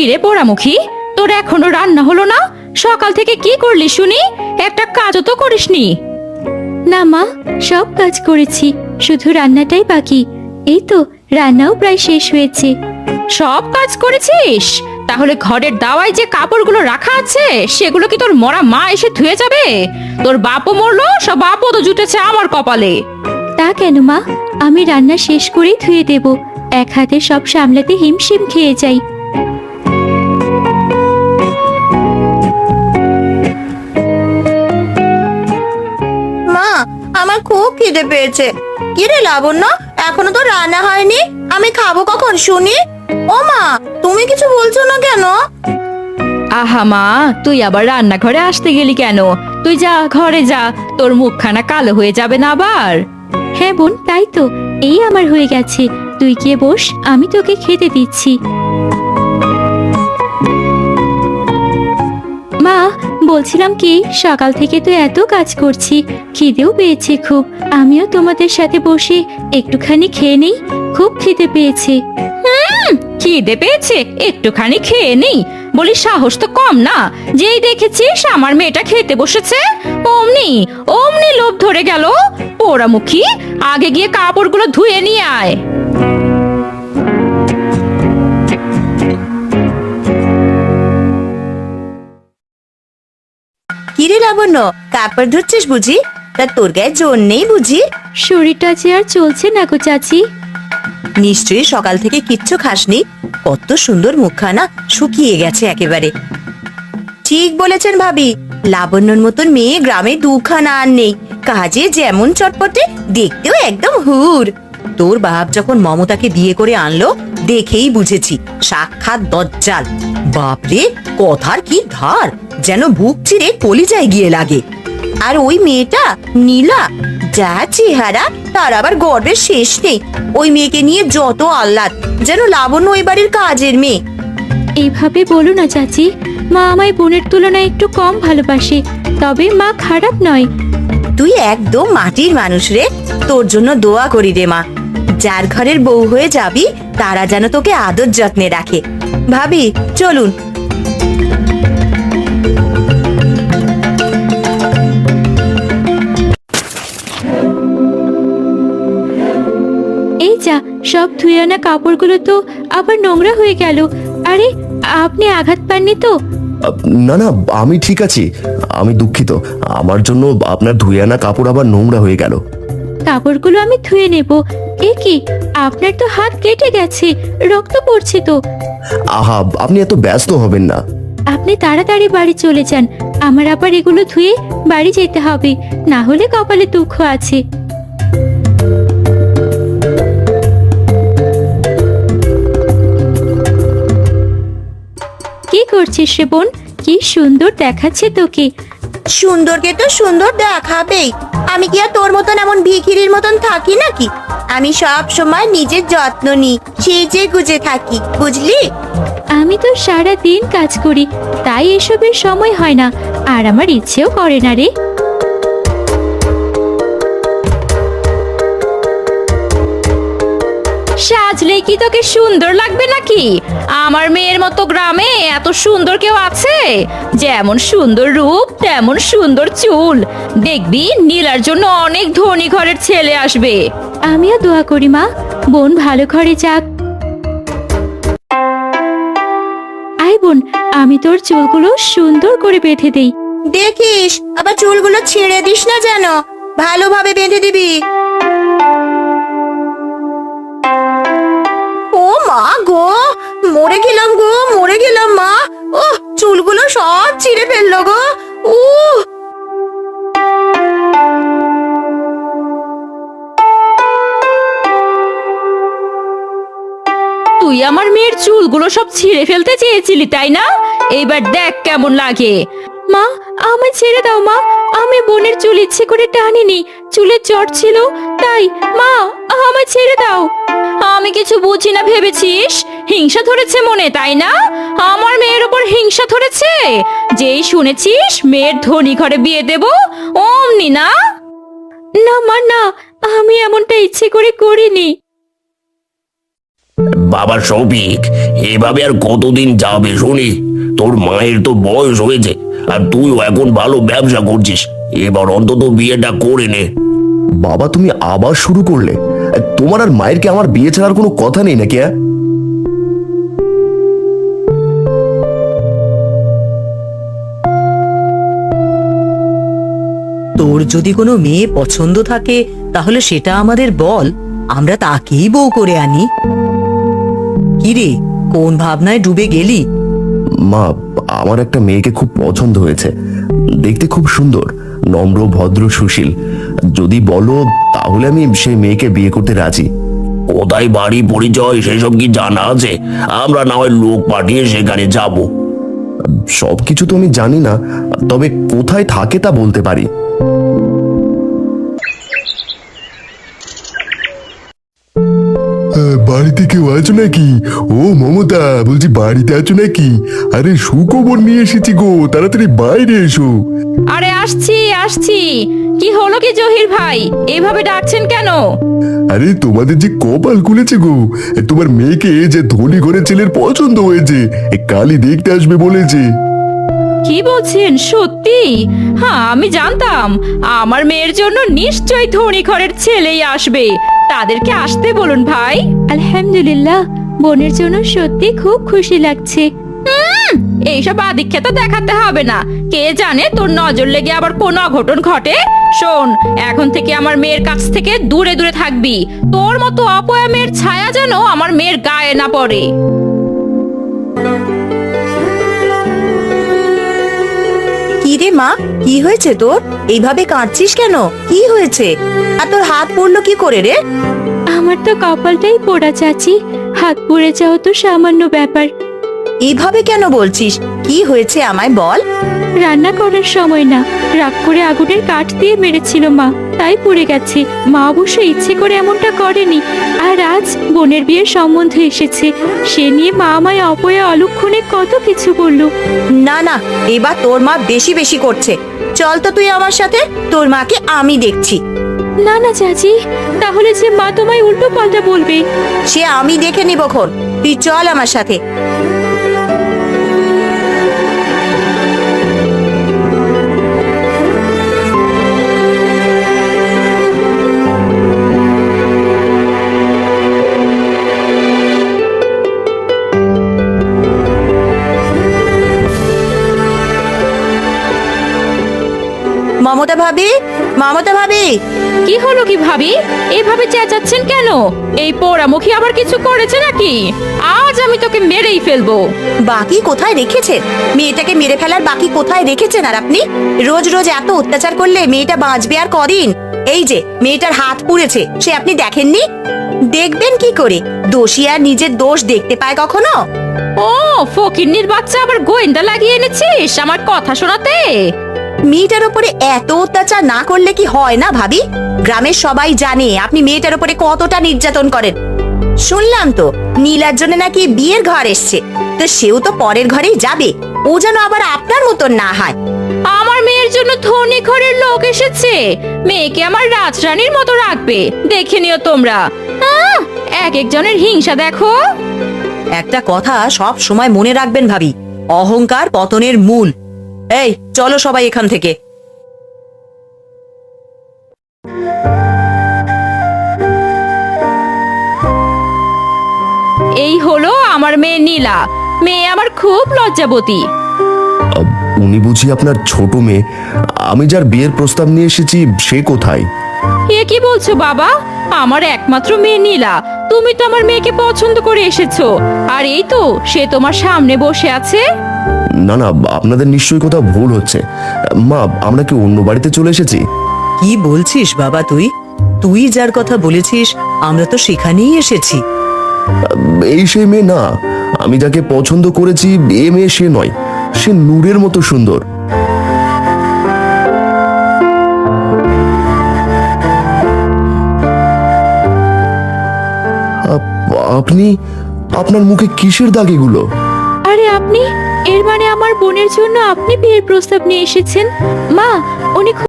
রে পোড়ামুখী, তোর এখনো রান্না হলো না? সকাল থেকে কি করলি শুনি? একটা কাজও তো করিসনি। না মা, সব কাজ করেছি, শুধু রান্নাটাই বাকি। এই তো রান্নাও প্রায় শেষ হয়েছে। সব কাজ করেছিস? তাহলে ঘরের দাওয়ায় যে কাপড়গুলো রাখা আছে সেগুলো কি তোর মরা মা এসে ধুয়ে যাবে? তোর বাপও মরলো, সব আপদও জুটেছে আমার কপালে। তা কেন মা, আমি রান্না শেষ করেই ধুয়ে দেব। এক হাতে সব সামলাতে হিমশিম খেয়ে যাই। মা, আমার খুব খিদে পেয়েছে। কি রে লাবণ্য, এখনো তো রান্না হয়নি, আমি খাবো কখন শুনি? ও মা, তুমি কিছু বলছো না কেন? আহা মা, তুই আবার রান্নাঘরে আসতে গেলি কেন? তুই যা, ঘরে যা, তোর মুখখানা কালো হয়ে যাবে না আবার। হ্যাঁ বোন, তাই তো, এই আমার হয়ে গেছে। তুই গিয়ে বস, আমি তোকে খেতে দিচ্ছি। মা, বলছিলাম কি, সকাল থেকে তো এত কাজ করছি, খিদেও পেয়েছে খুব। আমিও তোমাদের সাথে বসে একটুখানি খেয়ে নেই, খুব খিদে পেয়েছে। খিদে পেয়েছে, একটুখানি খেয়ে নেই বলি? সাহস তো কম না। যেই দেখেছিস আমার মেয়েটা খেতে বসেছে, অমনি অমনি লোভ ধরে গেল। পোড়ামুখী, আগে গিয়ে কাপড়গুলো ধুয়ে নিয়ে আয়। কি রে লাবণ্য, কাপড় ধুচ্ছিস বুঝি? তা তোর গায়ে জোর নেই বুঝি? শরীরটা যে আর চলছে না গো চাচি। নিশ্চয়ই সকাল থেকে কিচ্ছু খাসনি। কত সুন্দর মুখখানা, শুকিয়ে গেছে একেবারে। ঠিক বলেছেন ভাবি, লাবণ্যর মতন মেয়ে গ্রামে দুখানা আর নেই। কাজে যেমন চটপটে, দেখতেও একদম হুর। তোর বাপ যখন মমতাকে বিয়ে করে আনলো, দেখেই বুঝেছি সাক্ষাৎ দজ্জাল। বাপরে, কথার কি ধার, যেন বুক চিরে কলিজায় গিয়ে লাগে। আর ওই মেয়েটা নীলা, যা চেহারা, তার আবার গর্বের শেষ নেই। ওই মেয়েকে নিয়ে যত আহ্লাদ, যেন লাবণ্য ওই বাড়ির কাজের মেয়ে। এইভাবে বলো না চাচি, মা আমায় বোনের তুলনায় একটু কম ভালোবাসে, তবে মা খারাপ নয়। তুই একদম মাটির মানুষ রে, তোর জন্য দোয়া করি রে মা। যার ঘরের বউ হয়ে যাবি, তারা যেন তোকে আদর যত্নে রাখে। ভাবি, চলুন। এই যা, সব ধুয়ে আনা কাপড়গুলো তো আবার নোংরা হয়ে গেল। আরে, আপনি আঘাত পাননি তো? না না, আমি ঠিক আছি। আমি দুঃখিত, আমার জন্য আপনার ধুয়ে আনা কাপড় আবার নোংরা হয়ে গেল। কাপড়গুলো আমি ধুয়ে নেব। এ কি, আপনার তো হাত কেটে গেছে, রক্ত পড়ছে তো। আহা, আপনি এত ব্যস্ত হবেন না। আপনি তাড়াতাড়ি বাড়ি চলে যান, আমার আবার এগুলো ধুয়ে বাড়ি যেতে হবে, না হলে কপালে দুঃখ আছে। কি করছিস রে বোন? কি সুন্দর দেখাচ্ছে তোকে। সুন্দরকে তো সুন্দর দেখাবেই। আমি কি আর তোর মতন এমন ভিখিরির মতন থাকি নাকি? আমি সব সময় নিজের যত্ন নিই, সেজে গুজে থাকি, বুঝলি? আমি তো সারা দিন কাজ করি, তাই এসবের সময় হয় না, আর আমার ইচ্ছেও করে না রে। সাজলেই কি তোকে সুন্দর লাগবে নাকি? আমার মেয়ের মতো গ্রামে এত সুন্দর কেউ আছে? যেমন সুন্দর রূপ, তেমন সুন্দর চুল। দেখবি নীলার জন্য অনেক ধনী ঘরের ছেলে আসবে। আমিও দোয়া করি মা, বোন ভালো ঘরে যাক। আয় বোন, আমি তোর চুলগুলো সুন্দর করে বেঁধে দেই। দেখিস আবার চুলগুলো ছিঁড়ে দিস না যেন, ভালোভাবে বেঁধে দিবি। ও মা গো, মরে গেলাম গো, মরে গেলাম মা। ও, চুলগুলো সব ছিঁড়ে ফেললো গো। ও, তুই আমার মেয়ের চুলগুলো সব ছিঁড়ে ফেলতে চেয়েছিলি, তাই না? এইবার দেখ কেমন লাগে। মা, আমায় ছেড়ে দাও মা, আমি বোনের চুল ইচ্ছে করে টানিনি, চুলের চট ছিল তাই। মা, আমায় ছেড়ে দাও। আমি কিছু বুঝি না ভেবেছিস? হিংসা ধরেছে মনে, তাই না? আমার মেয়ের ওপর হিংসা ধরেছে? যেই শুনেছিস মেয়ের ধনী ঘরে বিয়ে দেব, অমনি না? না মা, না, আমি এমনটা ইচ্ছে করে করিনি। বাবা শফিক, এভাবে আর কতদিন যাবে শুনি? তোর মায়ের তো বয়স হয়েছে, আর তুইও এখন ভালো ব্যবসা করছিস। এবার অন্তত বিয়েটা করে নে। বাবা, তুমি আবার শুরু করলে? তোমার আর মায়ের কি আমার বিয়ে ছাড়ার কোনো কথা নেই নাকি? তোর যদি কোনো মেয়ে পছন্দ থাকে তাহলে সেটা আমাদের বল, আমরা তাকেই বউ করে আনি। কিরে, কোন ভাবনায় ডুবে গেলি? মা, আমার একটা মেয়েকে খুব পছন্দ হয়েছে। দেখতে খুব সুন্দর, নম্র, ভদ্র, সুশীল। যদি বলো তাহলে আমি সেই মেয়েকে বিয়ে করতে রাজি। কোথায় বাড়ি, পরিচয় সেসব কি জানা আছে? আমরা না হয় লোক পাঠিয়ে সেখানে যাব। সবকিছু তো আমি জানি না, তবে কোথায় থাকে তা বলতে পারি। বাড়িতে কেউ আছো নাকি? ও মমতা, বলছি বাড়িতে আছো নাকি? আরে সুখবর নিয়ে এসেছি গো, তাড়াতাড়ি বাইরে এসো। আরে আসছি আসছি। কি হলো কি জহির ভাই, এভাবে ডাকছেন কেন? আরে তোমাদের যে কপাল খুলেছে গো, তোমার মেয়েকে যে ধনী ঘরের ছেলের পছন্দ হয়েছে, কালই দেখতে আসবে বলেছে। কি বলছেন, সত্যি? হ্যাঁ, আমি জানতাম আমার মেয়ের জন্য নিশ্চয়ই ধনী ঘরের ছেলেই আসবে। তাদেরকে আসতে বলুন ভাই। আলহামদুলিল্লাহ, বোনের জন্য সত্যি খুব খুশি লাগছে। এইসব আদিক্ষেতা দেখাতে হবে না। কে জানে তোর নজর লেগে আবার কোনো অঘটন ঘটে। শোন, এখন থেকে আমার মেয়ের কাছ থেকে দূরে দূরে থাকবি। তোর মতো অপয়া মেয়ের ছায়া যেন আমার মেয়ের গায়ে না পড়ে। কি রে মা, কি হয়েছে তোর? এইভাবে কাঁদছিস কেন? কি হয়েছে? আর তোর হাত পড়লো কি করে রে? আমার তো কপালটাই পোড়া চাচি, হাত পুড়ে যাওয়া তো সামান্য ব্যাপার। এইভাবে কেন বলছিস? কি হয়েছে আমায় বল। রান্না করার সময় না, রাগ করে আগুনের কাঠ দিয়ে মেরেছিল মা, তাই পুড়ে গেছে। মা অবশ্য ইচ্ছে করে এমনটা করেনি। আর আজ বোনের বিয়ের সম্বন্ধ এসেছে, সে নিয়ে মা আমায় অপয়া অলক্ষণে কত কিছু বললো। না না, এবার তোর মা বেশি বেশি করছে। চল তো তুই আমার সাথে, তোর মাকে আমি দেখছি। না না চাচি, তাহলে যে মা তোমায় উল্টো পাল্টা বলবে। সে আমি দেখে নিবক্ষণ, তুই চল আমার সাথে। মমতা ভাবি, মমতা ভাবি। কি হলো কি ভাবি, এভাবে চেঁচাচ্ছেন কেন? এই পোড়ামুখী আবার কিছু করেছে নাকি? আজ আমি তোকে মেরেই ফেলবো। বাকি কোথায় রেখেছেন? মেয়েটাকে মেরে ফেলার বাকি কোথায় রেখেছেন আর আপনি? রোজ রোজ এত অত্যাচার করলে মেয়েটা বাঁচবে আর কদিন? এই যে মেয়েটার হাত পুড়েছে, সে আপনি দেখেননি? দেখবেন কি করে? দোষী আর নিজের দোষ দেখতে পায় কখনো? ও ফকিন্নির বাচ্চা, আবার গোয়েন্দা লাগিয়ে এনেছিস আমার কথা শোনাতে? মেয়েটার উপরে এত অত্যাচার না করলে কি হয় না ভাবি? গ্রামের সবাই জানে আপনি মেয়েটার উপরে কতটা নির্যাতন করেন। শুনলাম তো নীলার জন্য নাকি বিয়ের ঘর এসছে, তো সেও তো পরের ঘরেই যাবে। ও যেন আবার আপনার মতন না হয়। আমার মেয়ের জন্য ধনী ঘরের লোক এসেছে। মেয়েকে আমার রাজরানীর মতো রাখবে, দেখে নিও তোমরা। এক একজনের হিংসা দেখো। একটা কথা সব সময় মনে রাখবেন ভাবি, অহংকার পতনের মূল। এই চলো সবাই এখান থেকে। এই হলো আমার মেয়ে নীলা। মেয়ে আমার খুব লজ্জাবতী। উনি বুঝি আপনার ছোট মেয়ে? আমি যার বিয়ের প্রস্তাব নিয়ে এসেছি সে কোথায়? এ কি বলছো বাবা? আমার একমাত্র মেয়ে নীলা। তুমি তো আমার মেয়েকে পছন্দ করে এসেছো, আর এই তো সে তোমার সামনে বসে আছে। না না, আপনাদের নিশ্চয়ই কোথাও ভুল হচ্ছে। মা, আমরা কি অন্য বাড়িতে চলে এসেছি? কি বলছিস বাবা তুই? তুই যার কথা বলেছিস আমরা তো সেখানেই এসেছি। এই সেই মেয়ে না। আমি যাকে পছন্দ করেছি এ মেয়ে সে নয়। সে নূরের মতো সুন্দর। আপনি, আপনার মুখে কিসের দাগ এগুলো? আরে আপনি, এর মানে আমার বোনের জন্য আপনি বিয়ের প্রস্তাব নিয়ে এসেছেন? মা, উনি